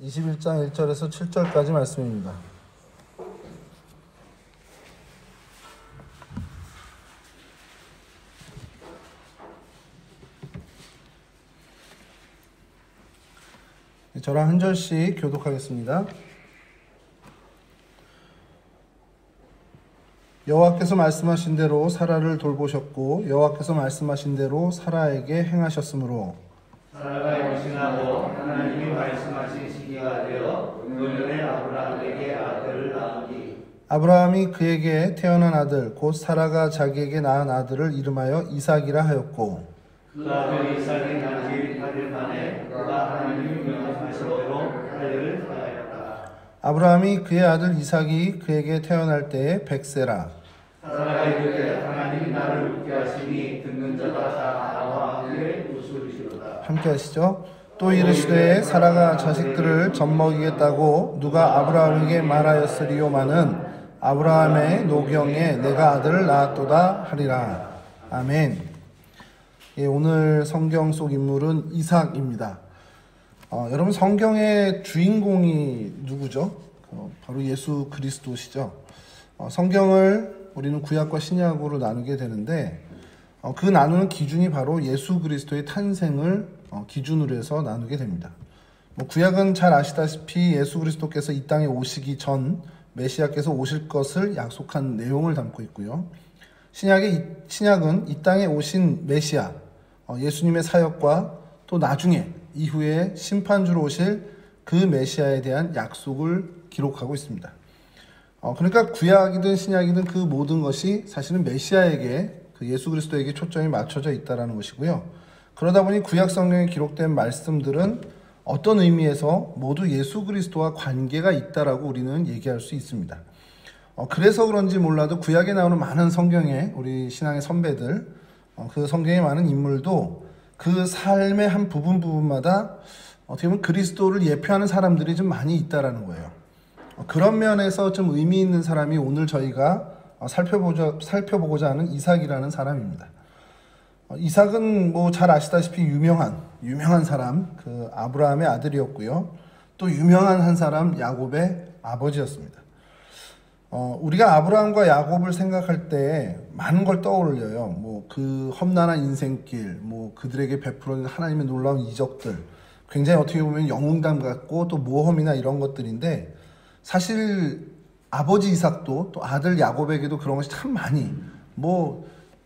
21장 1절에서 7절까지 말씀입니다. 저랑 한 절씩 교독하겠습니다. 여호와께서 말씀하신 대로 사라를 돌보셨고 여호와께서 말씀하신 대로 사라에게 행하셨으므로 사라가 임신하고 하나님이 말씀하신 시기가 되어 노년의 아브라함에게 아들을 낳으니 아브라함이 그에게 태어난 아들 곧 사라가 자기에게 낳은 아들을 이름하여 이삭이라 하였고 그 아들 이삭이 난 지 8일 만에 그가 하나님이 명하신 대로 아들을 낳았다. 아브라함이 그의 아들 이삭이 그에게 태어날 때에 100세라. 사라가 이르되 하나님이 나를 웃게 하시니 듣는 자가 다 나와 함께 웃으리로다. 함께 하시죠. 또 이르시되 사라가 자식들을 젖먹이겠다고 누가 아브라함에게 말하였으리요마는 아브라함의 노경에 내가 아들을 낳았도다 하리라. 아멘. 오늘 성경 속 인물은 이삭입니다. 여러분 성경의 주인공이 누구죠? 바로 예수 그리스도시죠. 성경을 우리는 구약과 신약으로 나누게 되는데 그 나누는 기준이 바로 예수 그리스도의 탄생을 기준으로 해서 나누게 됩니다. 구약은 잘 아시다시피 예수 그리스도께서 이 땅에 오시기 전 메시아께서 오실 것을 약속한 내용을 담고 있고요. 신약은 이 땅에 오신 메시아, 예수님의 사역과 또 나중에 이후에 심판주로 오실 그 메시아에 대한 약속을 기록하고 있습니다. 그러니까 구약이든 신약이든 그 모든 것이 사실은 메시아에게 그 예수 그리스도에게 초점이 맞춰져 있다는 것이고요. 그러다 보니 구약 성경에 기록된 말씀들은 어떤 의미에서 모두 예수 그리스도와 관계가 있다라고 우리는 얘기할 수 있습니다. 그래서 그런지 몰라도 구약에 나오는 많은 성경의 우리 신앙의 선배들, 그 성경에 많은 인물도 그 삶의 한 부분마다 어떻게 보면 그리스도를 예표하는 사람들이 좀 많이 있다라는 거예요. 그런 면에서 좀 의미 있는 사람이 오늘 저희가 살펴보고자 하는 이삭이라는 사람입니다. 이삭은 잘 아시다시피 유명한 사람, 그 아브라함의 아들이었고요. 또 유명한 한 사람 야곱의 아버지였습니다. 우리가 아브라함과 야곱을 생각할 때 많은 걸 떠올려요. 그 험난한 인생길, 그들에게 베풀어진 하나님의 놀라운 이적들, 굉장히 어떻게 보면 영웅담 같고 또 모험이나 이런 것들인데 사실 아버지 이삭도 또 아들 야곱에게도 그런 것이 참 많이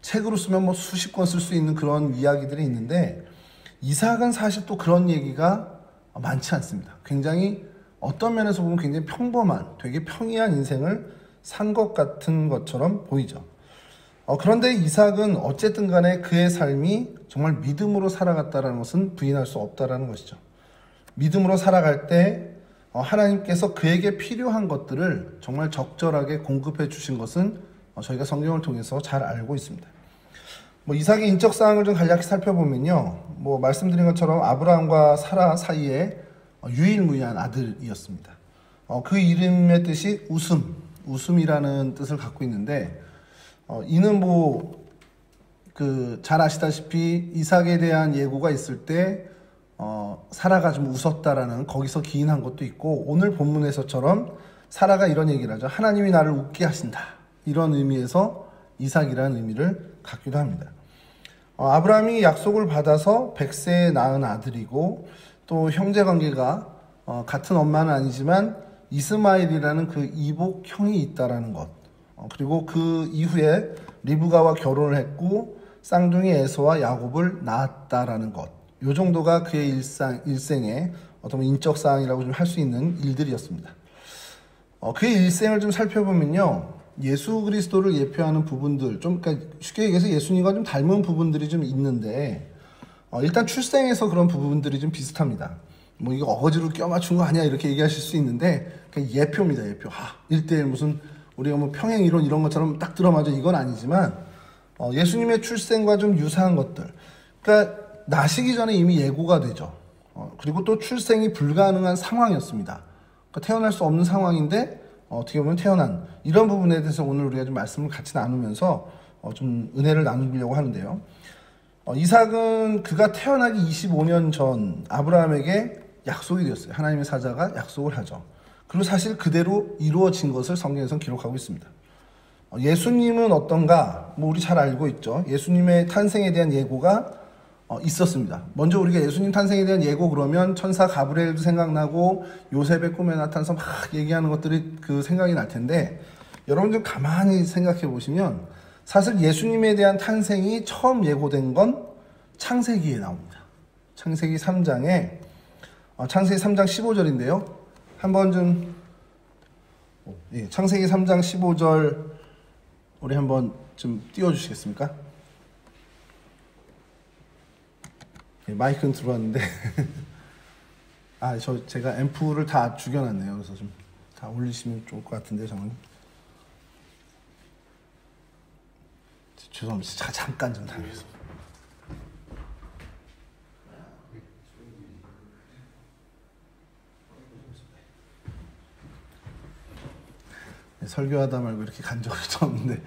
책으로 쓰면 수십 권 쓸 수 있는 그런 이야기들이 있는데 이삭은 사실 또 그런 얘기가 많지 않습니다. 굉장히 어떤 면에서 보면 굉장히 평범한 되게 평이한 인생을 산 것 같은 것처럼 보이죠. 그런데 이삭은 어쨌든 간에 그의 삶이 정말 믿음으로 살아갔다는 것은 부인할 수 없다는 것이죠. 믿음으로 살아갈 때 하나님께서 그에게 필요한 것들을 정말 적절하게 공급해 주신 것은 저희가 성경을 통해서 잘 알고 있습니다. 이삭의 인적 사항을 좀 간략히 살펴보면요. 말씀드린 것처럼 아브라함과 사라 사이에 유일무이한 아들이었습니다. 그 이름의 뜻이 웃음이라는 뜻을 갖고 있는데 이는 잘 아시다시피 이삭에 대한 예고가 있을 때 사라가 좀 웃었다라는 거기서 기인한 것도 있고 오늘 본문에서처럼 사라가 이런 얘기를 하죠. 하나님이 나를 웃게 하신다. 이런 의미에서 이삭이라는 의미를 갖기도 합니다. 아브라함이 약속을 받아서 100세에 낳은 아들이고 또 형제관계가 같은 엄마는 아니지만 이스마엘이라는 그 이복 형이 있다라는 것, 그리고 그 이후에 리브가와 결혼을 했고 쌍둥이 에서와 야곱을 낳았다라는 것, 이 정도가 그의 일생의 어떤 인적 사항이라고 좀 할 수 있는 일들이었습니다. 그의 일생을 좀 살펴보면요, 예수 그리스도를 예표하는 부분들, 그러니까 쉽게 얘기해서 예수님과 좀 닮은 부분들이 좀 있는데, 일단 출생에서 그런 부분들이 좀 비슷합니다. 이거 어거지로 껴 맞춘 거 아니야 이렇게 얘기하실 수 있는데 그냥 예표입니다. 예표. 1대1 무슨 우리가 평행 이론 이런 것처럼 딱 들어맞아 이건 아니지만 예수님의 출생과 좀 유사한 것들. 그러니까 나시기 전에 이미 예고가 되죠. 그리고 또 출생이 불가능한 상황이었습니다. 그러니까 태어날 수 없는 상황인데 어떻게 보면 태어난 이런 부분에 대해서 오늘 우리가 좀 말씀을 같이 나누면서 좀 은혜를 나누려고 하는데요. 이삭은 그가 태어나기 25년 전 아브라함에게 약속이 되었어요. 하나님의 사자가 약속을 하죠. 그리고 사실 그대로 이루어진 것을 성경에서는 기록하고 있습니다. 예수님은 어떤가? 뭐 우리 잘 알고 있죠. 예수님의 탄생에 대한 예고가 있었습니다. 먼저 우리가 예수님 탄생에 대한 예고 그러면 천사 가브리엘도 생각나고 요셉의 꿈에 나타나서 막 얘기하는 것들이 그 생각이 날 텐데, 여러분들 가만히 생각해 보시면 사실 예수님에 대한 탄생이 처음 예고된 건 창세기에 나옵니다. 창세기 3장 15절인데요. 한번 좀 창세기 3장 15절 우리 한번 좀 띄워주시겠습니까? 마이크는 들어왔는데 제가 앰프를 다 죽여놨네요. 그래서 좀 다 올리시면 좋을 것 같은데 저는 죄송합니다. 잠깐 좀 다녀오겠습니다. 설교하다 말고 이렇게 간 적이 없는데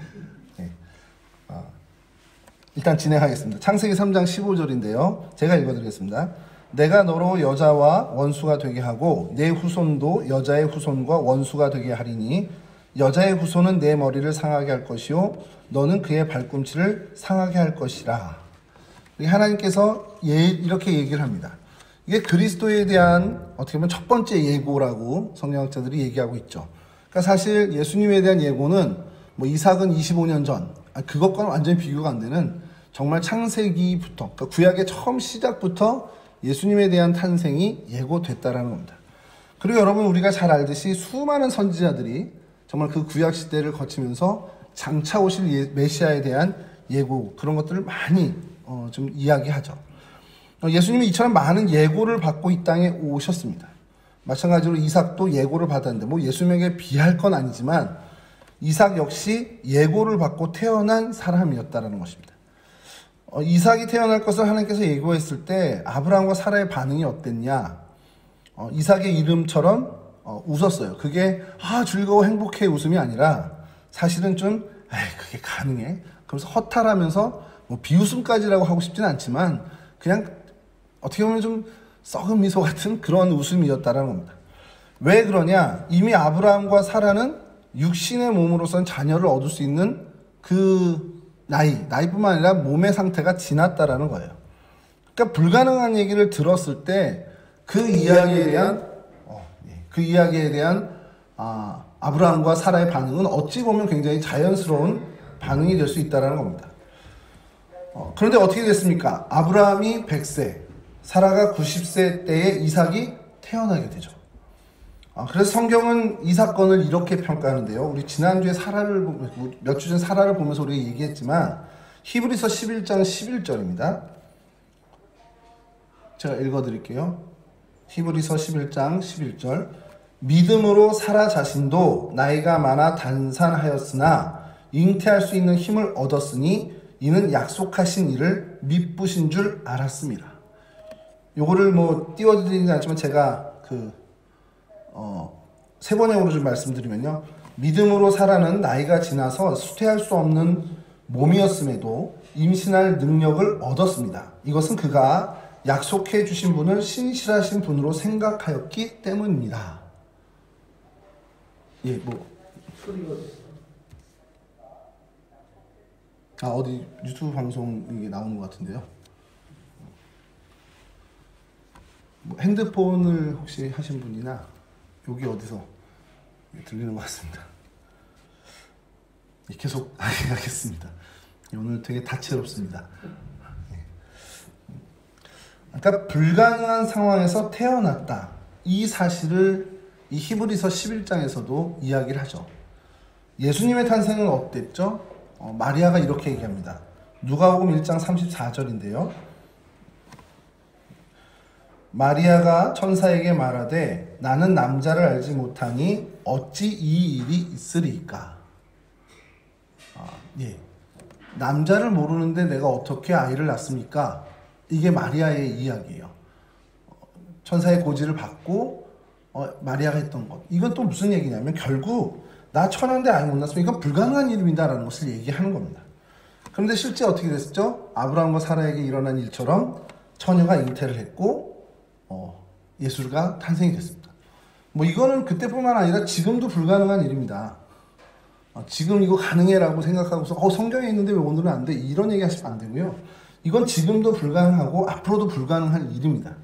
일단 진행하겠습니다. 창세기 3장 15절인데요. 제가 읽어드리겠습니다. 내가 너로 여자와 원수가 되게 하고 내 후손도 여자의 후손과 원수가 되게 하리니 여자의 후손은 내 머리를 상하게 할 것이요 너는 그의 발꿈치를 상하게 할 것이라. 하나님께서 이렇게 얘기를 합니다. 이게 그리스도에 대한 어떻게 보면 첫 번째 예고라고 성경학자들이 얘기하고 있죠. 그러니까 사실 예수님에 대한 예고는 뭐 이삭은 25년 전, 그것과는 완전히 비교가 안 되는 정말 창세기부터, 그러니까 구약의 처음 시작부터 예수님에 대한 탄생이 예고됐다라는 겁니다. 그리고 여러분 우리가 잘 알듯이 수많은 선지자들이 정말 그 구약 시대를 거치면서 장차 오실 메시아에 대한 예고, 그런 것들을 많이 좀 이야기하죠. 예수님이 이처럼 많은 예고를 받고 이 땅에 오셨습니다. 마찬가지로 이삭도 예고를 받았는데 뭐 예수님에게 비할 건 아니지만 이삭 역시 예고를 받고 태어난 사람이었다는 것입니다. 이삭이 태어날 것을 하나님께서 예고했을 때 아브라함과 사라의 반응이 어땠냐? 이삭의 이름처럼 웃었어요. 그게 즐거워 행복해 웃음이 아니라 사실은 좀 그게 가능해? 그러면서 허탈하면서 뭐 비웃음까지라고 하고 싶지는 않지만 그냥 어떻게 보면 좀 썩은 미소 같은 그런 웃음이었다라는 겁니다. 왜 그러냐? 이미 아브라함과 사라는 육신의 몸으로선 자녀를 얻을 수 있는 그 나이뿐만 아니라 몸의 상태가 지났다라는 거예요. 그러니까 불가능한 얘기를 들었을 때 그 이야기에 대한 아브라함과 사라의 반응은 어찌 보면 굉장히 자연스러운 반응이 될 수 있다라는 겁니다. 그런데 어떻게 됐습니까? 아브라함이 100세, 사라가 90세 때에 이삭이 태어나게 되죠. 그래서 성경은 이 사건을 이렇게 평가하는데요. 우리 지난주에 몇 주 전 사라를 보면서 우리가 얘기했지만 히브리서 11장 11절입니다. 제가 읽어드릴게요. 히브리서 11장 11절. 믿음으로 사라 자신도 나이가 많아 단산하였으나 잉태할 수 있는 힘을 얻었으니 이는 약속하신 일을 미쁘신 줄 알았습니다. 요거를 뭐 띄워드리진 않지만 제가 세 번역으로 좀 말씀드리면요. 믿음으로 사라는 나이가 지나서 수태할 수 없는 몸이었음에도 임신할 능력을 얻었습니다. 이것은 그가 약속해 주신 분을 신실하신 분으로 생각하였기 때문입니다. 어디 유튜브 방송이 나오는 것 같은데요. 핸드폰을 혹시 하신 분이나 여기 어디서 들리는 것 같습니다. 계속 하겠습니다. 오늘 되게 다채롭습니다. 그러니까 불가능한 상황에서 태어났다. 이 사실을 이 히브리서 11장에서도 이야기를 하죠. 예수님의 탄생은 어땠죠? 마리아가 이렇게 얘기합니다. 누가복음 1장 34절인데요. 마리아가 천사에게 말하되 나는 남자를 알지 못하니 어찌 이 일이 있으리까? 남자를 모르는데 내가 어떻게 아이를 낳습니까? 이게 마리아의 이야기예요. 천사의 고지를 받고 마리아가 했던 것. 이건 또 무슨 얘기냐면 결국 나 천한데 아이 못 낳았으면 이건 불가능한 일입니다라는 것을 얘기하는 겁니다. 그런데 실제 어떻게 됐죠? 아브라함과 사라에게 일어난 일처럼 처녀가 잉태를 했고 예수가 탄생이 됐습니다. 뭐 이거는 그때뿐만 아니라 지금도 불가능한 일입니다. 지금 이거 가능해라고 생각하고서 성경에 있는데 왜 오늘은 안 돼? 이런 얘기 하시면 안 되고요. 이건 지금도 불가능하고 앞으로도 불가능한 일입니다.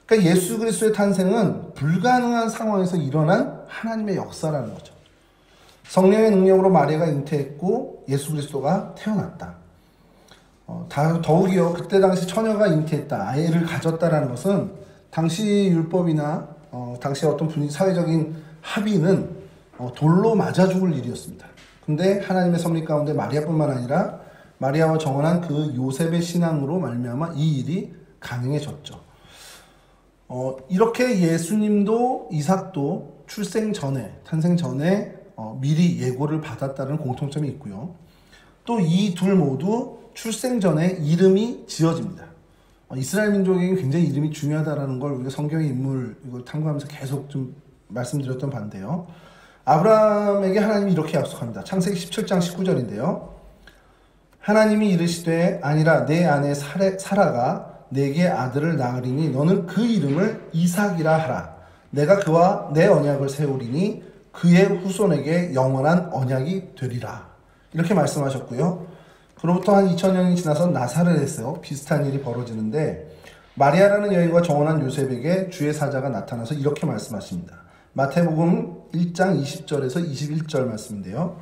그러니까 예수 그리스도의 탄생은 불가능한 상황에서 일어난 하나님의 역사라는 거죠. 성령의 능력으로 마리아가 잉태했고 예수 그리스도가 태어났다. 더욱이요, 그때 당시 처녀가 잉태했다, 아이를 가졌다라는 것은 당시 율법이나 당시 어떤 분위기, 사회적인 합의는 돌로 맞아 죽을 일이었습니다. 근데 하나님의 섭리 가운데 마리아뿐만 아니라 마리아와 정혼한 그 요셉의 신앙으로 말미암아 이 일이 가능해졌죠. 이렇게 예수님도 이삭도 출생 전에, 탄생 전에 미리 예고를 받았다는 공통점이 있고요. 또 이 둘 모두 출생 전에 이름이 지어집니다. 이스라엘 민족에게 굉장히 이름이 중요하다는 걸 우리가 성경의 인물 이걸 탐구하면서 계속 좀 말씀드렸던 반대요. 아브라함에게 하나님이 이렇게 약속합니다. 창세기 17장 19절인데요. 하나님이 이르시되 아니라 내 아내 사라가 내게 아들을 낳으리니 너는 그 이름을 이삭이라 하라. 내가 그와 내 언약을 세우리니 그의 후손에게 영원한 언약이 되리라. 이렇게 말씀하셨고요. 그로부터 한 2000년이 지나서 나사렛에서 비슷한 일이 벌어지는데 마리아라는 여인과 정혼한 요셉에게 주의 사자가 나타나서 이렇게 말씀하십니다. 마태복음 1장 20절에서 21절 말씀인데요.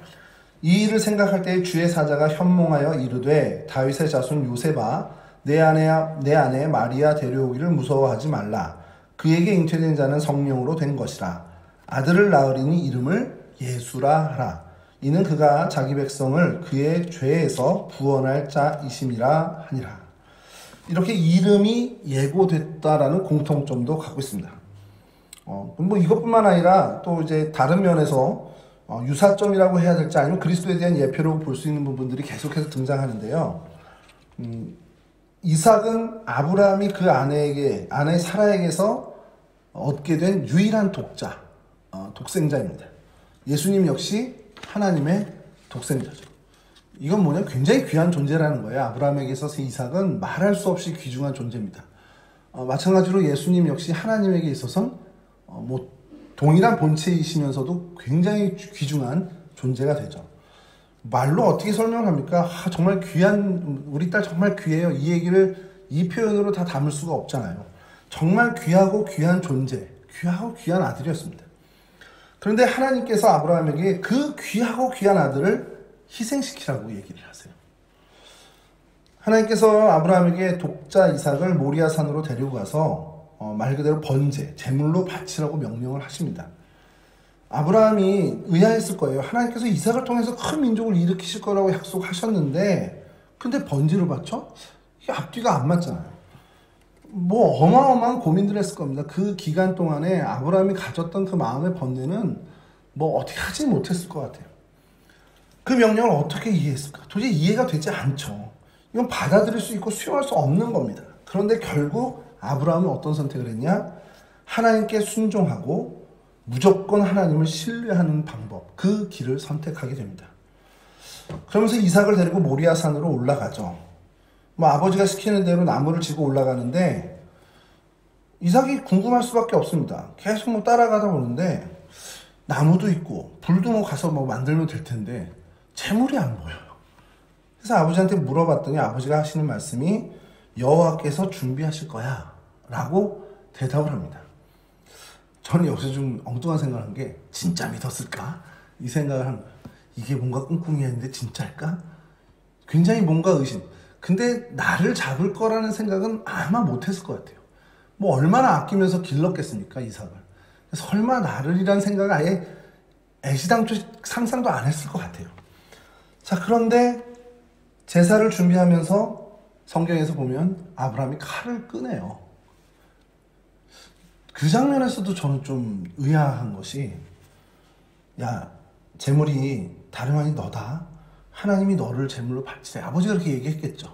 이 일을 생각할 때 주의 사자가 현몽하여 이르되 다윗의 자손 요셉아 내 아내 마리아 데려오기를 무서워하지 말라. 그에게 잉태된 자는 성령으로 된 것이라. 아들을 낳으리니 이름을 예수라 하라. 이는 그가 자기 백성을 그의 죄에서 구원할 자이심이라 하니라. 이렇게 이름이 예고됐다라는 공통점도 갖고 있습니다. 뭐 이것뿐만 아니라 또 이제 다른 면에서 유사점이라고 해야 될지 아니면 그리스도에 대한 예표로 볼 수 있는 부분들이 계속해서 등장하는데요. 이삭은 아브라함이 그 아내 사라에게서 얻게 된 유일한 독생자입니다. 예수님 역시 하나님의 독생자죠. 이건 뭐냐면 굉장히 귀한 존재라는 거예요. 아브라함에게 있어서 이삭은 말할 수 없이 귀중한 존재입니다. 마찬가지로 예수님 역시 하나님에게 있어서는 동일한 본체이시면서도 굉장히 귀중한 존재가 되죠. 말로 어떻게 설명합니까? 정말 귀한, 우리 딸 정말 귀해요. 이 얘기를 이 표현으로 다 담을 수가 없잖아요. 정말 귀하고 귀한 존재, 귀하고 귀한 아들이었습니다. 그런데 하나님께서 아브라함에게 그 귀하고 귀한 아들을 희생시키라고 얘기를 하세요. 하나님께서 아브라함에게 독자 이삭을 모리아 산으로 데리고 가서 말 그대로 번제, 제물로 바치라고 명령을 하십니다. 아브라함이 의아했을 거예요. 하나님께서 이삭을 통해서 큰 민족을 일으키실 거라고 약속하셨는데 근데 번제를 바쳐? 이게 앞뒤가 안 맞잖아요. 뭐 어마어마한 고민들을 했을 겁니다. 그 기간 동안에 아브라함이 가졌던 그 마음의 번뇌는 뭐 어떻게 하지 못했을 것 같아요. 그 명령을 어떻게 이해했을까? 도저히 이해가 되지 않죠. 이건 받아들일 수 있고 수용할 수 없는 겁니다. 그런데 결국 아브라함은 어떤 선택을 했냐? 하나님께 순종하고 무조건 하나님을 신뢰하는 방법, 그 길을 선택하게 됩니다. 그러면서 이삭을 데리고 모리아 산으로 올라가죠. 아버지가 시키는 대로 나무를 지고 올라가는데 이삭이 궁금할 수밖에 없습니다. 계속 따라가다 보는데 나무도 있고 불도 가서 만들면 될 텐데 재물이 안 보여요. 그래서 아버지한테 물어봤더니 아버지가 하시는 말씀이 여호와께서 준비하실 거야 라고 대답을 합니다. 저는 여기서 좀 엉뚱한 생각을 한 게 진짜 믿었을까? 이 생각을 한 거예요. 이게 뭔가 꿍꿍이 했는데 진짜일까? 굉장히 뭔가 의심. 근데 나를 잡을 거라는 생각은 아마 못했을 것 같아요. 얼마나 아끼면서 길렀겠습니까, 이삭을. 설마 나를이란 생각을 아예 애시당초 상상도 안 했을 것 같아요. 자, 그런데 제사를 준비하면서 성경에서 보면 아브라함이 칼을 꺼내요. 그 장면에서도 저는 좀 의아한 것이, 야, 제물이 다름 아닌 너다. 하나님이 너를 제물로 바치래. 아버지가 그렇게 얘기했겠죠.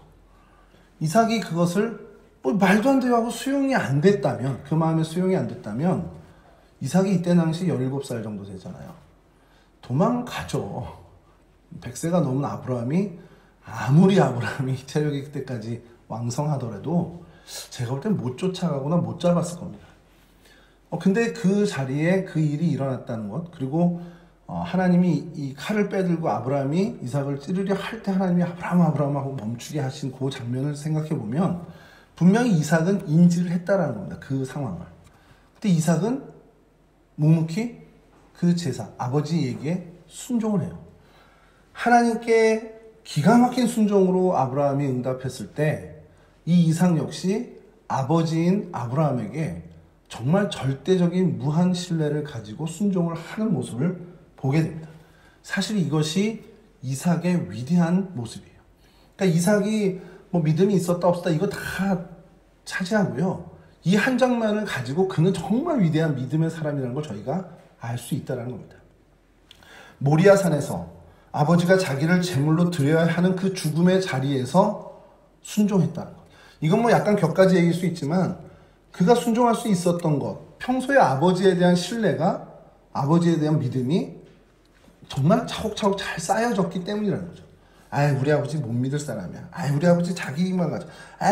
이삭이 그것을 말도 안 돼요 하고 수용이 안 됐다면, 그 마음에 수용이 안 됐다면 이삭이 이때 당시 17살 정도 되잖아요. 도망가죠. 100세가 넘은 아무리 아브라함이 체력이 그때까지 왕성하더라도 제가 볼 땐 못 쫓아가거나 못 잡았을 겁니다. 근데 그 자리에 그 일이 일어났다는 것, 그리고 하나님이 이 칼을 빼들고 아브라함이 이삭을 찌르려 할 때 하나님이 아브라함 하고 멈추게 하신 그 장면을 생각해 보면 분명히 이삭은 인지를 했다라는 겁니다. 그 상황을. 근데 이삭은 묵묵히 그 제사, 아버지 얘기에 순종을 해요. 하나님께 기가 막힌 순종으로 아브라함이 응답했을 때 이 이삭 역시 아버지인 아브라함에게 정말 절대적인 무한 신뢰를 가지고 순종을 하는 모습을 보게 됩니다. 사실 이것이 이삭의 위대한 모습이에요. 그러니까 이삭이 뭐 믿음이 있었다 없었다 이거 다 차지하고요. 이 한 장면을 가지고 그는 정말 위대한 믿음의 사람이라는 걸 저희가 알 수 있다는 겁니다. 모리아산에서 아버지가 자기를 제물로 드려야 하는 그 죽음의 자리에서 순종했다는 것. 이건 뭐 약간 격가지 얘기일 수 있지만 그가 순종할 수 있었던 것, 평소에 아버지에 대한 신뢰가, 아버지에 대한 믿음이 정말 차곡차곡 잘 쌓여졌기 때문이라는 거죠. 우리 아버지 못 믿을 사람이야. 우리 아버지 자기만 가져.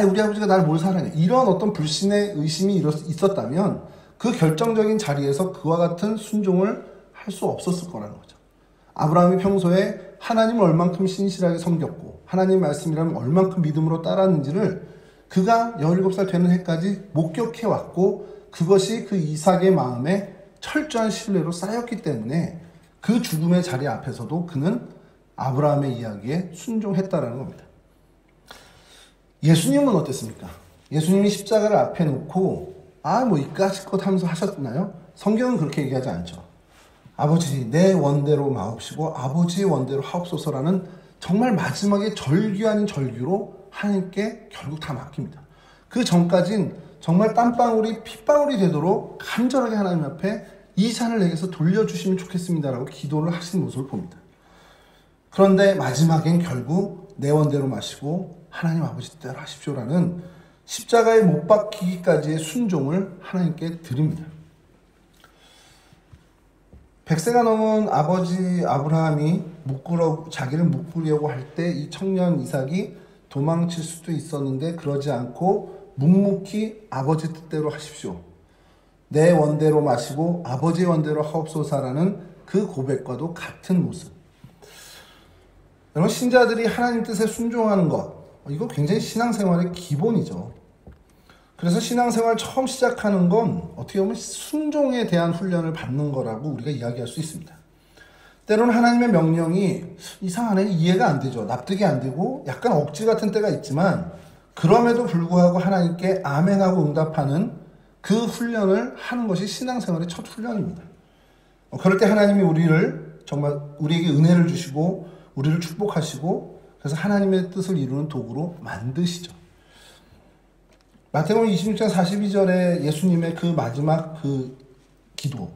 우리 아버지가 나를 뭘 사랑해. 이런 어떤 불신의 의심이 있었다면 그 결정적인 자리에서 그와 같은 순종을 할 수 없었을 거라는 거죠. 아브라함이 평소에 하나님을 얼만큼 신실하게 섬겼고 하나님 말씀이라면 얼만큼 믿음으로 따랐는지를 그가 17살 되는 해까지 목격해왔고 그것이 그 이삭의 마음에 철저한 신뢰로 쌓였기 때문에 그 죽음의 자리 앞에서도 그는 아브라함의 이야기에 순종했다라는 겁니다. 예수님은 어땠습니까? 예수님이 십자가를 앞에 놓고 뭐 이까짓 것 하면서 하셨나요? 성경은 그렇게 얘기하지 않죠. 아버지 내 원대로 마옵시고 아버지의 원대로 하옵소서라는 정말 마지막에 절규 아닌 절규로 하나님께 결국 다 맡깁니다. 그 전까진 정말 땀방울이 핏방울이 되도록 간절하게 하나님 앞에 이 잔을 내게서 돌려주시면 좋겠습니다라고 기도를 하신 모습을 봅니다. 그런데 마지막엔 결국 내 원대로 마시고 하나님 아버지 뜻대로 하십시오라는 십자가에 못 박히기까지의 순종을 하나님께 드립니다. 100세가 넘은 아버지 아브라함이 자기를 묶으려고 할 때 이 청년 이삭이 도망칠 수도 있었는데 그러지 않고 묵묵히 아버지 뜻대로 하십시오. 내 원대로 마시고 아버지의 원대로 하옵소서라는 그 고백과도 같은 모습. 여러분, 신자들이 하나님 뜻에 순종하는 것, 이거 굉장히 신앙생활의 기본이죠. 그래서 신앙생활 처음 시작하는 건 어떻게 보면 순종에 대한 훈련을 받는 거라고 우리가 이야기할 수 있습니다. 때로는 하나님의 명령이 이상하네, 이해가 안 되죠. 납득이 안 되고 약간 억지 같은 때가 있지만 그럼에도 불구하고 하나님께 아멘하고 응답하는 그 훈련을 하는 것이 신앙생활의 첫 훈련입니다. 그럴 때 하나님이 우리에게 은혜를 주시고 우리를 축복하시고 그래서 하나님의 뜻을 이루는 도구로 만드시죠. 마태복음 26장 42절에 예수님의 그 마지막 그 기도,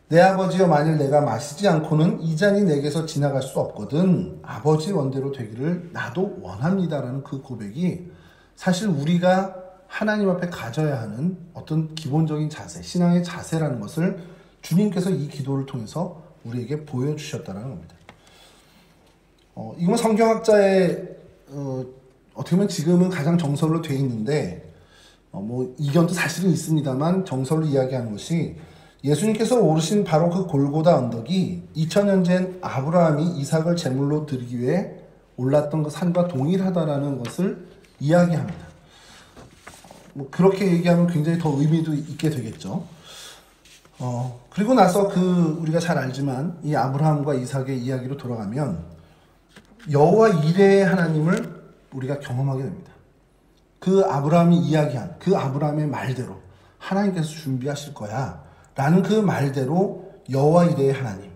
내 아버지여 만일 내가 마시지 않고는 이 잔이 내게서 지나갈 수 없거든 아버지 원대로 되기를 나도 원합니다라는 그 고백이 사실 우리가 하나님 앞에 가져야 하는 어떤 기본적인 자세, 신앙의 자세라는 것을 주님께서 이 기도를 통해서 우리에게 보여주셨다는 겁니다. 이건 성경학자의 어떻게 보면 지금은 가장 정설로 되어 있는데 이견도 사실은 있습니다만 정설로 이야기하는 것이 예수님께서 오르신 바로 그 골고다 언덕이 2000년 전 아브라함이 이삭을 제물로 드리기 위해 올랐던 그 산과 동일하다라는 것을 이야기합니다. 그렇게 얘기하면 굉장히 더 의미도 있게 되겠죠. 그리고 나서 우리가 잘 알지만 이 아브라함과 이삭의 이야기로 돌아가면 여호와 이레의 하나님을 우리가 경험하게 됩니다. 그 아브라함이 이야기한 그 아브라함의 말대로 하나님께서 준비하실 거야 라는 그 말대로 여호와 이레의 하나님,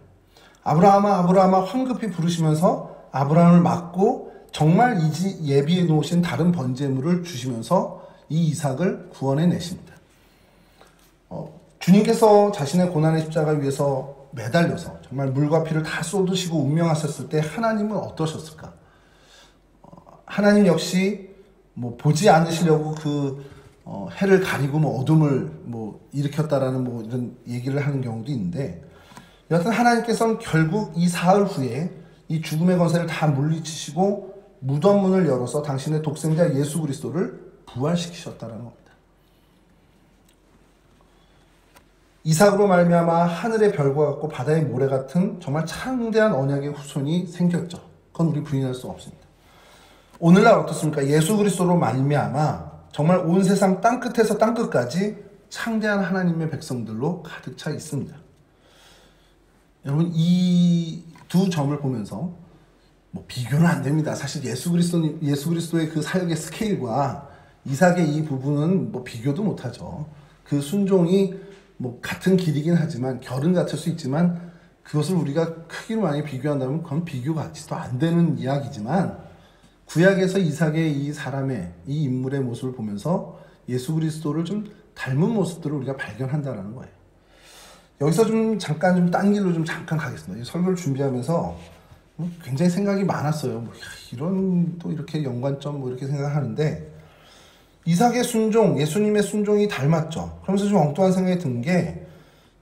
아브라함아 황급히 부르시면서 아브라함을 막고 정말 예비해 놓으신 다른 번제물을 주시면서 이 이삭을 구원해 내십니다. 주님께서 자신의 고난의 십자가 위에서 매달려서 정말 물과 피를 다 쏟으시고 운명하셨을 때 하나님은 어떠셨을까? 하나님 역시 보지 않으시려고 해를 가리고 어둠을 일으켰다라는 이런 얘기를 하는 경우도 있는데, 여하튼 하나님께서는 결국 이 사흘 후에 이 죽음의 권세를 다 물리치시고 무덤 문을 열어서 당신의 독생자 예수 그리스도를 부활시키셨다는 겁니다. 이삭으로 말미암아 하늘의 별과 같고 바다의 모래 같은 정말 창대한 언약의 후손이 생겼죠. 그건 우리 부인할 수 없습니다. 오늘날 어떻습니까? 예수 그리스도로 말미암아 정말 온 세상 땅끝에서 땅끝까지 창대한 하나님의 백성들로 가득 차 있습니다. 여러분, 이 두 점을 보면서 뭐 비교는 안 됩니다. 사실 예수 그리스도의 그 사역의 스케일과 이삭의 이 부분은 뭐 비교도 못하죠. 그 순종이 뭐 같은 길이긴 하지만, 결은 같을 수 있지만, 그것을 우리가 크기로 많이 비교한다면 그건 비교가 같지도 안 되는 이야기지만, 구약에서 이삭의 이 사람의, 이 인물의 모습을 보면서 예수 그리스도를 좀 닮은 모습들을 우리가 발견한다라는 거예요. 여기서 잠깐 딴 길로 잠깐 가겠습니다. 이 설교를 준비하면서 굉장히 생각이 많았어요. 이런 또 이렇게 연관점 이렇게 생각하는데, 이삭의 순종, 예수님의 순종이 닮았죠. 그러면서 좀 엉뚱한 생각이 든 게,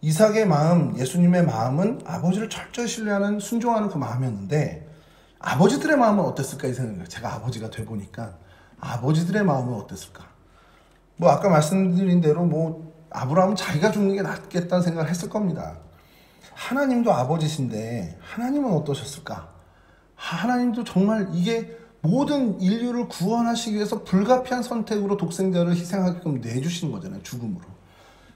이삭의 마음, 예수님의 마음은 아버지를 철저히 신뢰하는, 순종하는 그 마음이었는데, 아버지들의 마음은 어땠을까 이 생각이에요. 제가 아버지가 돼 보니까 아버지들의 마음은 어땠을까. 아까 말씀드린 대로 아브라함은 자기가 죽는 게 낫겠다는 생각을 했을 겁니다. 하나님도 아버지신데 하나님은 어떠셨을까? 하나님도 정말 이게 모든 인류를 구원하시기 위해서 불가피한 선택으로 독생자를 희생하게끔 내주신 거잖아요. 죽음으로.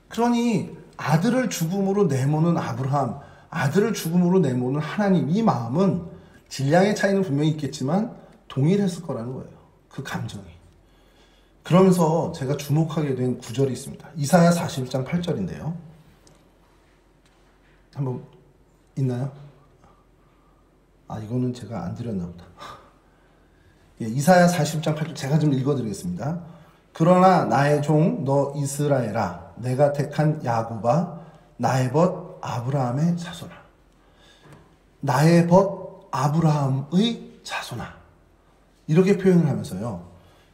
그러니 아들을 죽음으로 내모는 아브라함, 아들을 죽음으로 내모는 하나님, 이 마음은 질량의 차이는 분명히 있겠지만 동일했을 거라는 거예요. 그 감정이. 그러면서 제가 주목하게 된 구절이 있습니다. 이사야 41장 8절인데요. 한번 있나요? 이거는 제가 안 드렸나 보다. 예, 이사야 40장 8절 제가 좀 읽어드리겠습니다. 그러나 나의 종 너 이스라엘아, 내가 택한 야곱아, 나의 벗 아브라함의 자손아. 나의 벗 아브라함의 자손아. 이렇게 표현을 하면서요.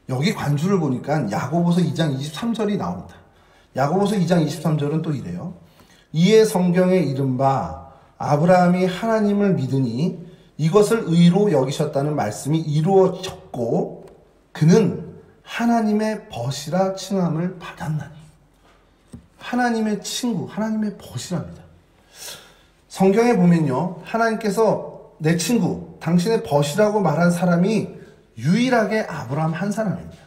여기 관주를 보니까 야고보서 2장 23절이 나옵니다. 야고보서 2장 23절은 또 이래요. 이에 성경에 이른바 아브라함이 하나님을 믿으니 이것을 의로 여기셨다는 말씀이 이루어졌고 그는 하나님의 벗이라 칭함을 받았나니. 하나님의 친구, 하나님의 벗이랍니다. 성경에 보면요, 하나님께서 내 친구, 당신의 벗이라고 말한 사람이 유일하게 아브라함 한 사람입니다.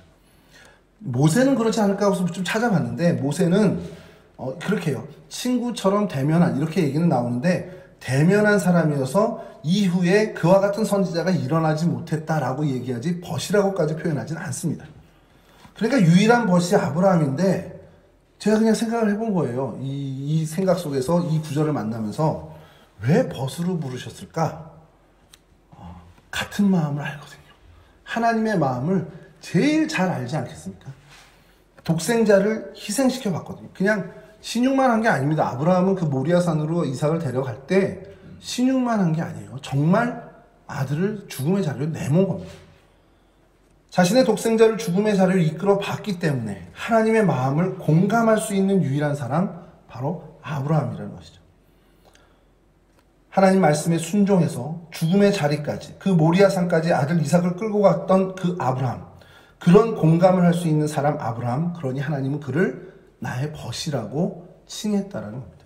모세는 그렇지 않을까 해서 좀 찾아봤는데, 모세는 그렇게 해요. 친구처럼 대면한, 이렇게 얘기는 나오는데, 대면한 사람이어서 이후에 그와 같은 선지자가 일어나지 못했다라고 얘기하지 벗이라고까지 표현하지는 않습니다. 그러니까 유일한 벗이 아브라함인데, 제가 그냥 생각을 해본 거예요. 이 생각 속에서 이 구절을 만나면서 왜 벗으로 부르셨을까? 같은 마음을 알거든요. 하나님의 마음을 제일 잘 알지 않겠습니까? 독생자를 희생시켜 봤거든요. 그냥 신육만 한 게 아닙니다. 아브라함은 그 모리아산으로 이삭을 데려갈 때 신육만 한 게 아니에요. 정말 아들을 죽음의 자리로 내몬 겁니다. 자신의 독생자를 죽음의 자리로 이끌어 봤기 때문에 하나님의 마음을 공감할 수 있는 유일한 사람, 바로 아브라함이라는 것이죠. 하나님 말씀에 순종해서 죽음의 자리까지, 그 모리아산까지 아들 이삭을 끌고 갔던 그 아브라함, 그런 공감을 할 수 있는 사람 아브라함, 그러니 하나님은 그를 나의 벗이라고 칭했다라는 겁니다.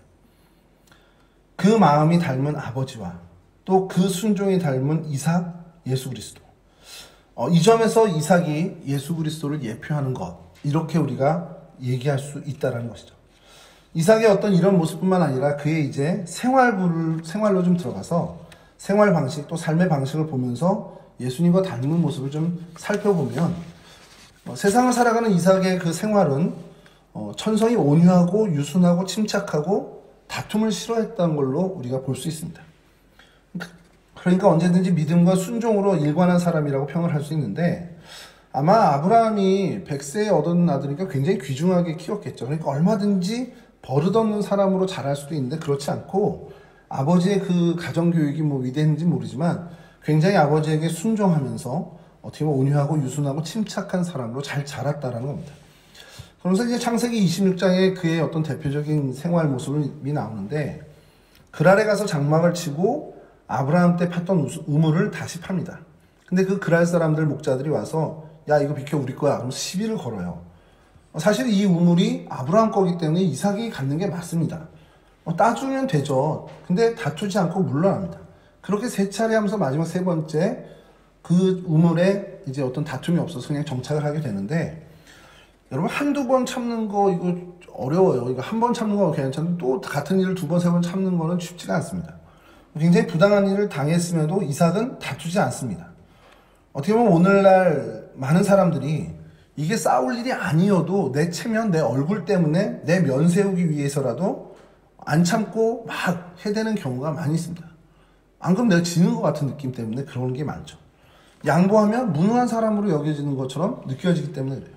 그 마음이 닮은 아버지와 또 그 순종이 닮은 이삭, 예수 그리스도. 이 점에서 이삭이 예수 그리스도를 예표하는 것, 이렇게 우리가 얘기할 수 있다는 것이죠. 이삭의 어떤 이런 모습뿐만 아니라 그의 이제 생활로 좀 들어가서 생활 방식, 또 삶의 방식을 보면서 예수님과 닮은 모습을 좀 살펴보면, 세상을 살아가는 이삭의 그 생활은 천성이 온유하고 유순하고 침착하고 다툼을 싫어했다는 걸로 우리가 볼 수 있습니다. 그러니까 언제든지 믿음과 순종으로 일관한 사람이라고 평을 할 수 있는데, 아마 아브라함이 100세에 얻은 아들이니까 굉장히 귀중하게 키웠겠죠. 그러니까 얼마든지 버릇없는 사람으로 자랄 수도 있는데, 그렇지 않고 아버지의 그 가정교육이 위대했는지 모르지만 굉장히 아버지에게 순종하면서 어떻게 보면 온유하고 유순하고 침착한 사람으로 잘 자랐다라는 겁니다. 그러면서 이제 창세기 26장에 그의 어떤 대표적인 생활 모습이 나오는데, 그랄에 가서 장막을 치고 아브라함 때 팠던 우물을 다시 팝니다. 근데 그 그랄 사람들 목자들이 와서 야, 이거 비켜, 우리 거야. 그러면서 시비를 걸어요. 사실 이 우물이 아브라함 거기 때문에 이삭이 갖는 게 맞습니다. 따주면 되죠. 근데 다투지 않고 물러납니다. 그렇게 세 차례 하면서 마지막 세 번째 그 우물에 이제 어떤 다툼이 없어서 그냥 정착을 하게 되는데, 여러분 한두 번 참는 거 이거 어려워요. 이거 한 번 참는 거 괜찮은데 또 같은 일을 두 번, 세 번 참는 거는 쉽지가 않습니다. 굉장히 부당한 일을 당했음에도 이삭은 다투지 않습니다. 어떻게 보면 오늘날 많은 사람들이 이게 싸울 일이 아니어도 내 체면, 내 얼굴 때문에 내 면 세우기 위해서라도 안 참고 막 해대는 경우가 많이 있습니다. 안 그럼 내가 지는 것 같은 느낌 때문에 그러는 게 많죠. 양보하면 무능한 사람으로 여겨지는 것처럼 느껴지기 때문에 그래요.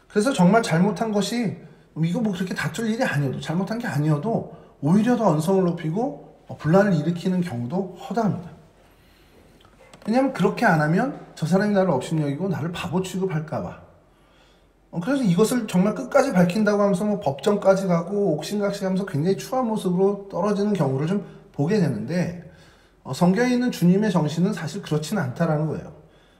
그래서 정말 잘못한 것이 이거 뭐 그렇게 다툴 일이 아니어도, 잘못한 게 아니어도 오히려 더 언성을 높이고 분란을 일으키는 경우도 허다합니다. 왜냐하면 그렇게 안 하면 저 사람이 나를 업신여기고 나를 바보 취급할까봐. 그래서 이것을 정말 끝까지 밝힌다고 하면서 뭐 법정까지 가고 옥신각신 하면서 굉장히 추한 모습으로 떨어지는 경우를 좀 보게 되는데, 성경에 있는 주님의 정신은 사실 그렇지는 않다라는 거예요.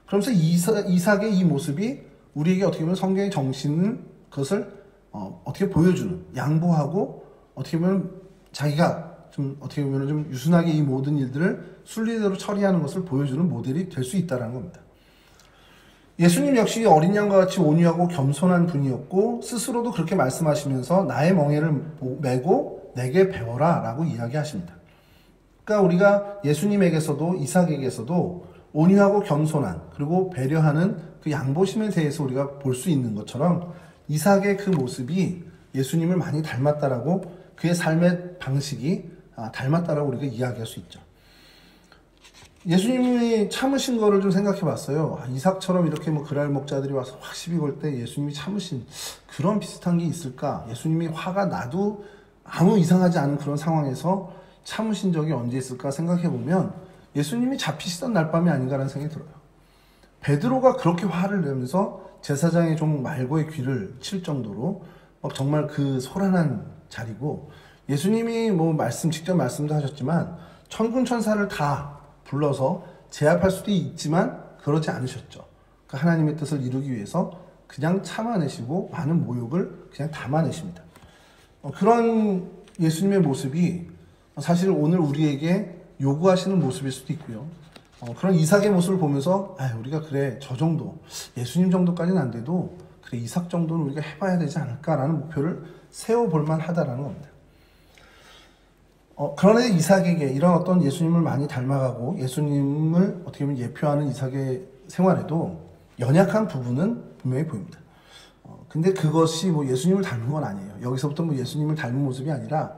그러면서 이삭의 이 모습이 우리에게 어떻게 보면 성경의 정신은 그것을 어떻게 보여주는, 양보하고 어떻게 보면 자기가 좀 어떻게 보면 좀 유순하게 이 모든 일들을 순리대로 처리하는 것을 보여주는 모델이 될 수 있다는 겁니다. 예수님 역시 어린 양과 같이 온유하고 겸손한 분이었고, 스스로도 그렇게 말씀하시면서 나의 멍에를 메고 내게 배워라 라고 이야기하십니다. 그러니까 우리가 예수님에게서도 이삭에게서도 온유하고 겸손한, 그리고 배려하는 그 양보심에 대해서 우리가 볼 수 있는 것처럼 이삭의 그 모습이 예수님을 많이 닮았다라고, 그의 삶의 방식이 닮았다라고 우리가 이야기할 수 있죠. 예수님이 참으신 거를 좀 생각해 봤어요. 이삭처럼 이렇게 뭐 그랄 목자들이 와서 확 시비 걸 때 예수님이 참으신 그런 비슷한 게 있을까? 예수님이 화가 나도 아무 이상하지 않은 그런 상황에서 참으신 적이 언제 있을까 생각해 보면 예수님이 잡히시던 날밤이 아닌가라는 생각이 들어요. 베드로가 그렇게 화를 내면서 제사장의 종 말고의 귀를 칠 정도로 정말 그 소란한 자리고, 예수님이 뭐 직접 말씀도 하셨지만 천군 천사를 다 불러서 제압할 수도 있지만 그러지 않으셨죠. 그 하나님의 뜻을 이루기 위해서 그냥 참아내시고 많은 모욕을 그냥 담아내십니다. 그런 예수님의 모습이 사실 오늘 우리에게 요구하시는 모습일 수도 있고요. 그런 이삭의 모습을 보면서 우리가 그래 저 정도, 예수님 정도까지는 안 돼도 그래 이삭 정도는 우리가 해봐야 되지 않을까라는 목표를 세워볼 만하다라는 겁니다. 그런데 이삭에게 이런 어떤 예수님을 많이 닮아가고 예수님을 어떻게 보면 예표하는 이삭의 생활에도 연약한 부분은 분명히 보입니다. 근데 그것이 뭐 예수님을 닮은 건 아니에요. 여기서부터 뭐 예수님을 닮은 모습이 아니라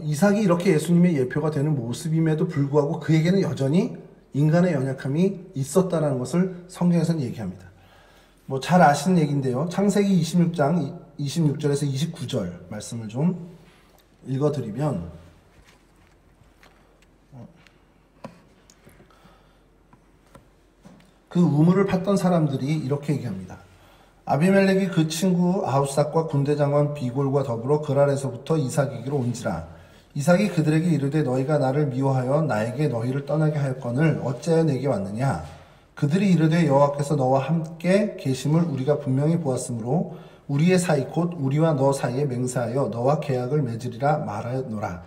이삭이 이렇게 예수님의 예표가 되는 모습임에도 불구하고 그에게는 여전히 인간의 연약함이 있었다는 것을 성경에서는 얘기합니다. 뭐 잘 아시는 얘기인데요. 창세기 26장 26절에서 29절 말씀을 좀 읽어드리면, 그 우물을 팠던 사람들이 이렇게 얘기합니다. 아비멜렉이 그 친구 아우삭과 군대장관 비골과 더불어 그랄에서부터 이삭에게로 온지라. 이삭이 그들에게 이르되 너희가 나를 미워하여 나에게 너희를 떠나게 하였거늘 어찌하여 내게 왔느냐. 그들이 이르되 여호와께서 너와 함께 계심을 우리가 분명히 보았으므로 우리의 사이 곧 우리와 너 사이에 맹세하여 너와 계약을 맺으리라 말하였노라.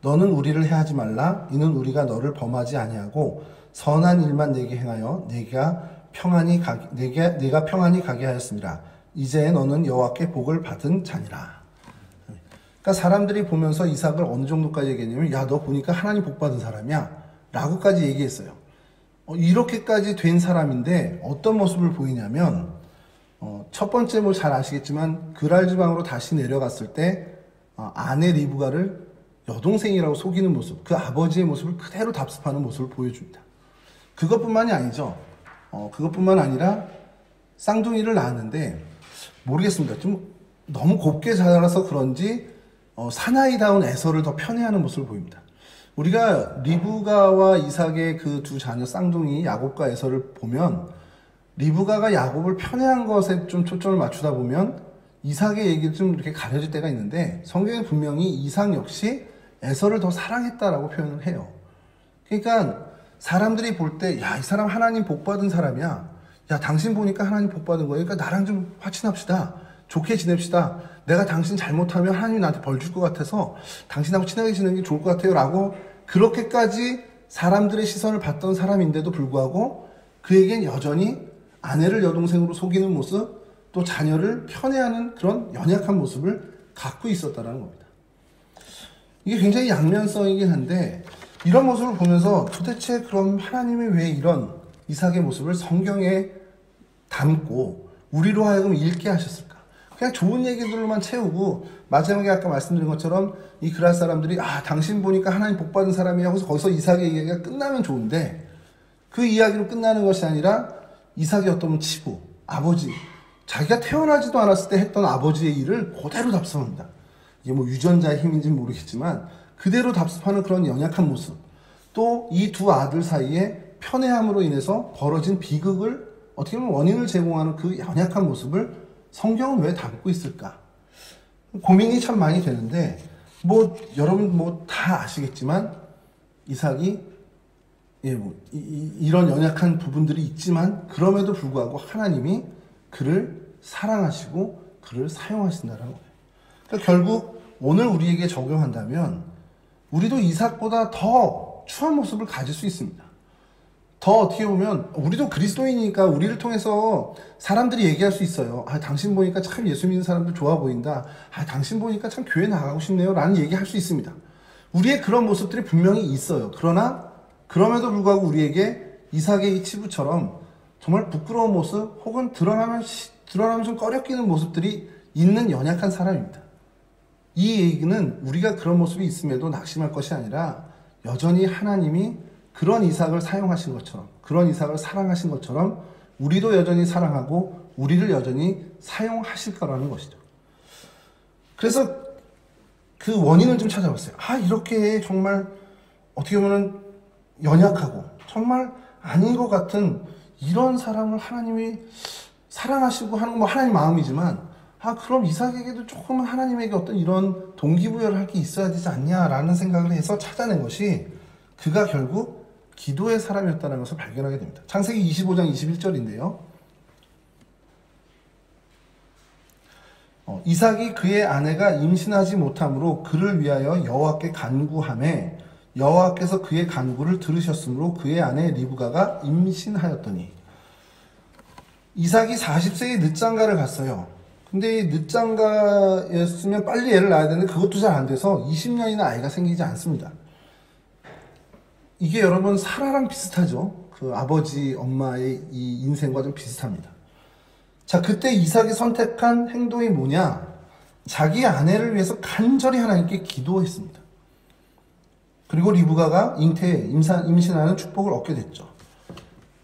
너는 우리를 해하지 말라. 이는 우리가 너를 범하지 아니하고 선한 일만 내게 행하여 내가 평안히 가게 하였습니다. 이제 너는 여호와께 복을 받은 자니라. 그러니까 사람들이 보면서 이삭을 어느 정도까지 얘기했냐면, 야, 너 보니까 하나님 복 받은 사람이야 라고까지 얘기했어요. 이렇게까지 된 사람인데 어떤 모습을 보이냐면, 첫 번째 뭐 잘 아시겠지만 그랄 지방으로 다시 내려갔을 때 아내 리브가를 여동생이라고 속이는 모습, 그 아버지의 모습을 그대로 답습하는 모습을 보여줍니다. 그것뿐만이 아니죠. 그것뿐만 아니라 쌍둥이를 낳았는데, 모르겠습니다. 좀 너무 곱게 자라서 그런지 사나이다운 에서를 더 편애하는 모습을 보입니다. 우리가 리브가와 이삭의 그 두 자녀 쌍둥이 야곱과 에서를 보면, 리브가가 야곱을 편애한 것에 좀 초점을 맞추다 보면 이삭의 얘기를 좀 이렇게 가려질 때가 있는데, 성경에 분명히 이삭 역시 에서를 더 사랑했다라고 표현을 해요. 그러니까 사람들이 볼 때, 야, 이 사람 하나님 복 받은 사람이야. 야, 당신 보니까 하나님 복 받은 거야. 그러니까 나랑 좀 화친합시다. 좋게 지냅시다. 내가 당신 잘못하면 하나님이 나한테 벌 줄 것 같아서 당신하고 친하게 지내는 게 좋을 것 같아요. 라고 그렇게까지 사람들의 시선을 받던 사람인데도 불구하고 그에겐 여전히 아내를 여동생으로 속이는 모습, 또 자녀를 편애하는 그런 연약한 모습을 갖고 있었다는 겁니다. 이게 굉장히 양면성이긴 한데 이런 모습을 보면서 도대체 그럼 하나님이 왜 이런 이삭의 모습을 성경에 담고 우리로 하여금 읽게 하셨을까? 그냥 좋은 얘기들로만 채우고 마지막에 아까 말씀드린 것처럼 이 그랄 사람들이 당신 보니까 하나님 복받은 사람이야 하고서 거기서 이삭의 이야기가 끝나면 좋은데 그 이야기로 끝나는 것이 아니라 이삭의 어떤 치부, 아버지, 자기가 태어나지도 않았을 때 했던 아버지의 일을 그대로 답습합니다. 이게 뭐 유전자의 힘인지는 모르겠지만 그대로 답습하는 그런 연약한 모습, 또 이 두 아들 사이에 편애함으로 인해서 벌어진 비극을 어떻게 보면 원인을 제공하는 그 연약한 모습을 성경은 왜 담고 있을까? 고민이 참 많이 되는데 여러분 다 아시겠지만 이삭이 이런 연약한 부분들이 있지만 그럼에도 불구하고 하나님이 그를 사랑하시고 그를 사용하신다는 거예요. 그러니까 결국 오늘 우리에게 적용한다면 우리도 이삭보다 더 추한 모습을 가질 수 있습니다. 더 어떻게 보면 우리도 그리스도인이니까 우리를 통해서 사람들이 얘기할 수 있어요. 당신 보니까 참 예수 믿는 사람들 좋아 보인다. 당신 보니까 참 교회 나가고 싶네요. 라는 얘기할 수 있습니다. 우리의 그런 모습들이 분명히 있어요. 그러나 그럼에도 불구하고 우리에게 이삭의 이 치부처럼 정말 부끄러운 모습 혹은 드러나면 좀 꺼려끼는 모습들이 있는 연약한 사람입니다. 이 얘기는 우리가 그런 모습이 있음에도 낙심할 것이 아니라 여전히 하나님이 그런 이삭을 사용하신 것처럼, 그런 이삭을 사랑하신 것처럼 우리도 여전히 사랑하고 우리를 여전히 사용하실 거라는 것이죠. 그래서 그 원인을 좀 찾아봤어요. 이렇게 정말 어떻게 보면 연약하고 정말 아닌 것 같은 이런 사람을 하나님이 사랑하시고 하는 건 하나님 마음이지만 그럼 이삭에게도 조금은 하나님에게 어떤 이런 동기부여를 할 게 있어야 되지 않냐라는 생각을 해서 찾아낸 것이 그가 결국 기도의 사람이었다는 것을 발견하게 됩니다. 창세기 25장 21절인데요. 이삭이 그의 아내가 임신하지 못함으로 그를 위하여 여호와께 간구하매 여호와께서 그의 간구를 들으셨으므로 그의 아내 리브가가 임신하였더니 이삭이 40세에 늦장가를 갔어요. 근데 이 늦장가였으면 빨리 애를 낳아야 되는데 그것도 잘 안 돼서 20년이나 아이가 생기지 않습니다. 이게 여러분 사라랑 비슷하죠. 그 아버지, 엄마의 이 인생과 좀 비슷합니다. 자, 그때 이삭이 선택한 행동이 뭐냐? 자기 아내를 위해서 간절히 하나님께 기도했습니다. 그리고 리브가가 임신하는 축복을 얻게 됐죠.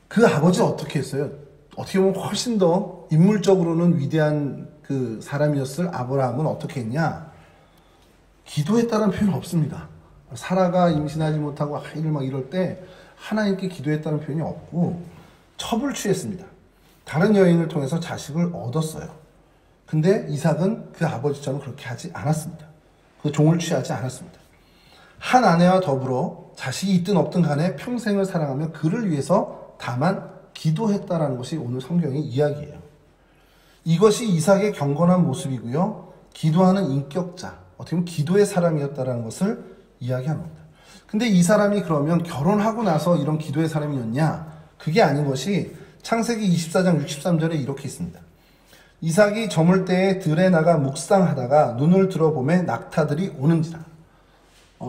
그 아버지 어떻게 했어요? 어떻게 보면 훨씬 더 인물적으로는 위대한 그 사람이었을 아브라함은 어떻게 했냐? 기도했다는 표현은 없습니다. 사라가 임신하지 못하고 아이를 막 이럴 때 하나님께 기도했다는 표현이 없고 첩을 취했습니다. 다른 여인을 통해서 자식을 얻었어요. 근데 이삭은 그 아버지처럼 그렇게 하지 않았습니다. 그 종을 취하지 않았습니다. 한 아내와 더불어 자식이 있든 없든 간에 평생을 사랑하며 그를 위해서 다만 기도했다라는 것이 오늘 성경의 이야기예요. 이것이 이삭의 경건한 모습이고요. 기도하는 인격자, 어떻게 보면 기도의 사람이었다라는 것을 이야기하는 겁니다. 근데 이 사람이 그러면 결혼하고 나서 이런 기도의 사람이었냐? 그게 아닌 것이 창세기 24장 63절에 이렇게 있습니다. 이삭이 저물 때에 들에 나가 묵상하다가 눈을 들어보매 낙타들이 오는지라.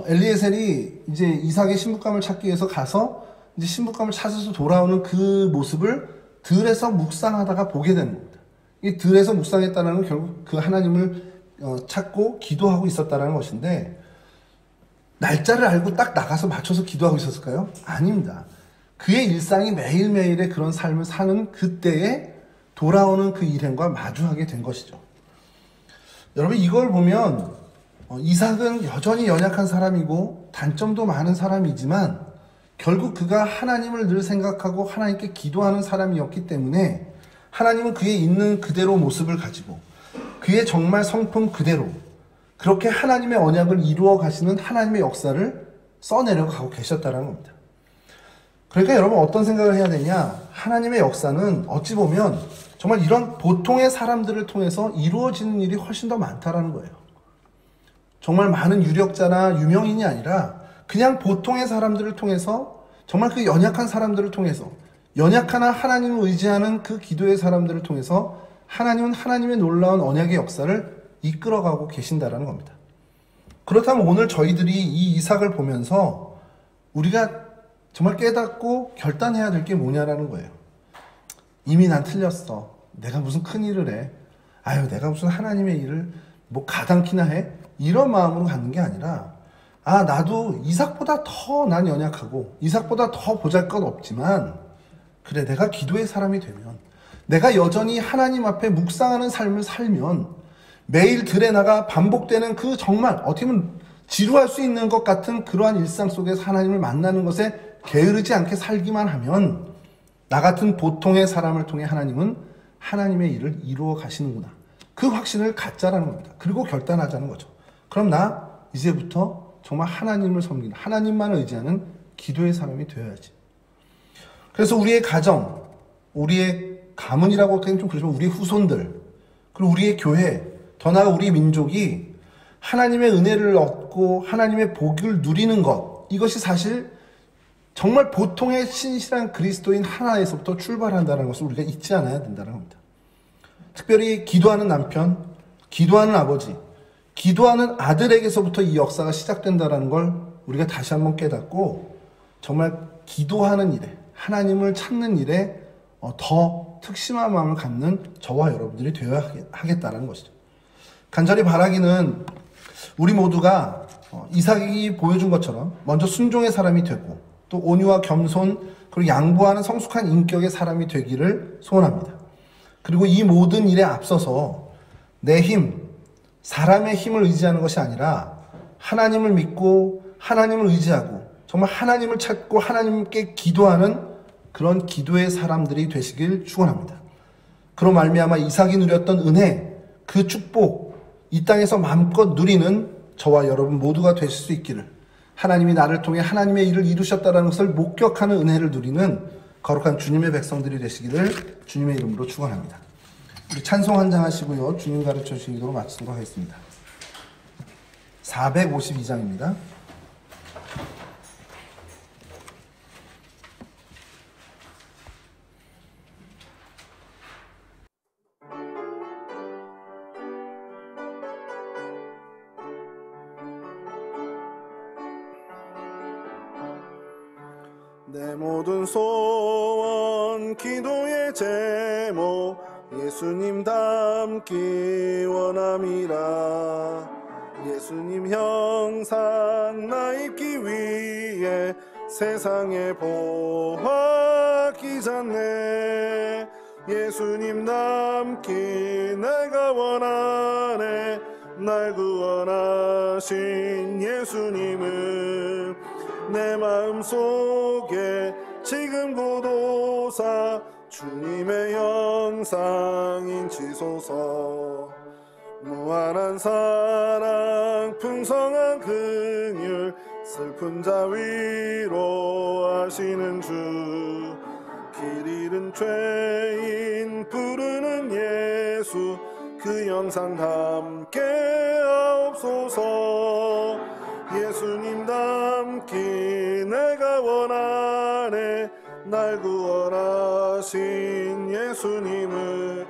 엘리에셀이 이제 이삭의 신부감을 찾기 위해서 가서 이제 신부감을 찾아서 돌아오는 그 모습을 들에서 묵상하다가 보게 되는 겁니다. 이 들에서 묵상했다는 건 결국 그 하나님을 찾고 기도하고 있었다는 것인데 날짜를 알고 딱 나가서 맞춰서 기도하고 있었을까요? 아닙니다. 그의 일상이 매일매일의 그런 삶을 사는 그때에 돌아오는 그 일행과 마주하게 된 것이죠. 여러분 이걸 보면 이삭은 여전히 연약한 사람이고 단점도 많은 사람이지만 결국 그가 하나님을 늘 생각하고 하나님께 기도하는 사람이었기 때문에 하나님은 그의 있는 그대로 모습을 가지고 그의 정말 성품 그대로 그렇게 하나님의 언약을 이루어 가시는 하나님의 역사를 써내려 가고 계셨다는 겁니다. 그러니까 여러분 어떤 생각을 해야 되냐? 하나님의 역사는 어찌 보면 정말 이런 보통의 사람들을 통해서 이루어지는 일이 훨씬 더 많다라는 거예요. 정말 많은 유력자나 유명인이 아니라 그냥 보통의 사람들을 통해서, 정말 그 연약한 사람들을 통해서, 연약하나 하나님을 의지하는 그 기도의 사람들을 통해서 하나님은 하나님의 놀라운 언약의 역사를 이끌어가고 계신다라는 겁니다. 그렇다면 오늘 저희들이 이 이삭을 보면서 우리가 정말 깨닫고 결단해야 될 게 뭐냐라는 거예요. 이미 난 틀렸어. 내가 무슨 큰일을 해. 아유, 내가 무슨 하나님의 일을 뭐 가당키나 해? 이런 마음으로 갖는 게 아니라, 아, 나도 이삭보다 더 난 연약하고 이삭보다 더 보잘것없지만 그래, 내가 기도의 사람이 되면, 내가 여전히 하나님 앞에 묵상하는 삶을 살면, 매일 들에 나가 반복되는 그 정말 어떻게 보면 지루할 수 있는 것 같은 그러한 일상 속에서 하나님을 만나는 것에 게으르지 않게 살기만 하면 나 같은 보통의 사람을 통해 하나님은 하나님의 일을 이루어 가시는구나. 그 확신을 갖자라는 겁니다. 그리고 결단하자는 거죠. 그럼 나 이제부터 정말 하나님을 섬기는, 하나님만을 의지하는 기도의 사람이 되어야지. 그래서 우리의 가정, 우리의 가문이라고 하기엔 좀 그렇지만 우리의 후손들, 그리고 우리의 교회, 더 나아가 우리 민족이 하나님의 은혜를 얻고 하나님의 복을 누리는 것, 이것이 사실 정말 보통의 신실한 그리스도인 하나에서부터 출발한다는 것을 우리가 잊지 않아야 된다는 겁니다. 특별히 기도하는 남편, 기도하는 아버지, 기도하는 아들에게서부터 이 역사가 시작된다는 걸 우리가 다시 한번 깨닫고 정말 기도하는 일에, 하나님을 찾는 일에 더 특심한 마음을 갖는 저와 여러분들이 되어야 하겠다는 것이죠. 간절히 바라기는 우리 모두가 이삭이 보여준 것처럼 먼저 순종의 사람이 되고 또 온유와 겸손 그리고 양보하는 성숙한 인격의 사람이 되기를 소원합니다. 그리고 이 모든 일에 앞서서 내 힘, 사람의 힘을 의지하는 것이 아니라 하나님을 믿고 하나님을 의지하고 정말 하나님을 찾고 하나님께 기도하는 그런 기도의 사람들이 되시길 축원합니다. 그로 말미암아 이삭이 누렸던 은혜, 그 축복, 이 땅에서 마음껏 누리는 저와 여러분 모두가 되실 수 있기를, 하나님이 나를 통해 하나님의 일을 이루셨다는 것을 목격하는 은혜를 누리는 거룩한 주님의 백성들이 되시기를 주님의 이름으로 축원합니다. 우리 찬송 한 장 하시고요, 주님 가르쳐 주신 기도로 마치도록 하겠습니다. 452장입니다. 내 모든 소원 기도의 제목 예수님 닮기 원함이라. 예수님 형상 나 입기 위해 세상에 보호하기 전에 예수님 닮기 내가 원하네. 날 구원하신 예수님을 내 마음속에 지금 고도사 주님의 영상인 지소서. 무한한 사랑 풍성한 긍휼 슬픈 자 위로하시는 주. 길 잃은 죄인 부르는 예수 그 영상 담게 하옵소서. 예수님 닮기 내가 원하네. 날 구원하신 예수님을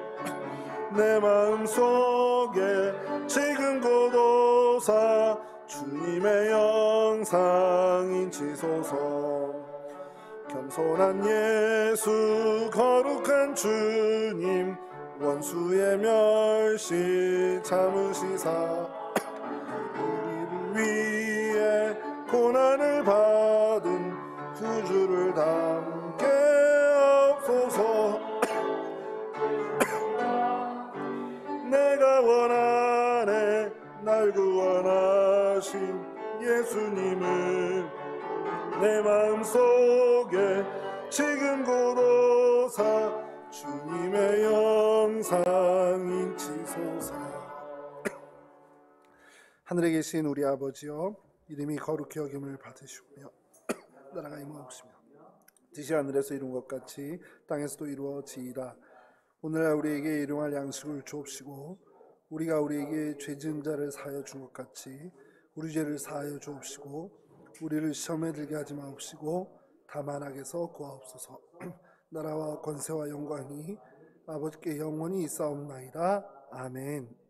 내 마음속에 지금 고도사 주님의 영상인 지소서. 겸손한 예수 거룩한 주님 원수의 멸시 참으시사 우리를 위해 고난을 받은 구주를 담게 하옵소서. 내가 원하네. 날 구원하신 예수님을 내 마음속에 지금 고도사 주님의 영상인 지소서. 하늘에 계신 우리 아버지여, 이름이 거룩히 여김을 받으시오며 나라가 임하옵시며 뜻이 하늘에서 이룬 것 같이 땅에서도 이루어지이다. 오늘날 우리에게 일용할 양식을 주옵시고 우리가 우리에게 죄 지은 자를 사하여 준 것 같이 우리 죄를 사하여 주옵시고 우리를 시험에 들게 하지 마옵시고 다만 악에서 구하옵소서. 나라와 권세와 영광이 아버지께 영원히 있사옵나이다. 아멘.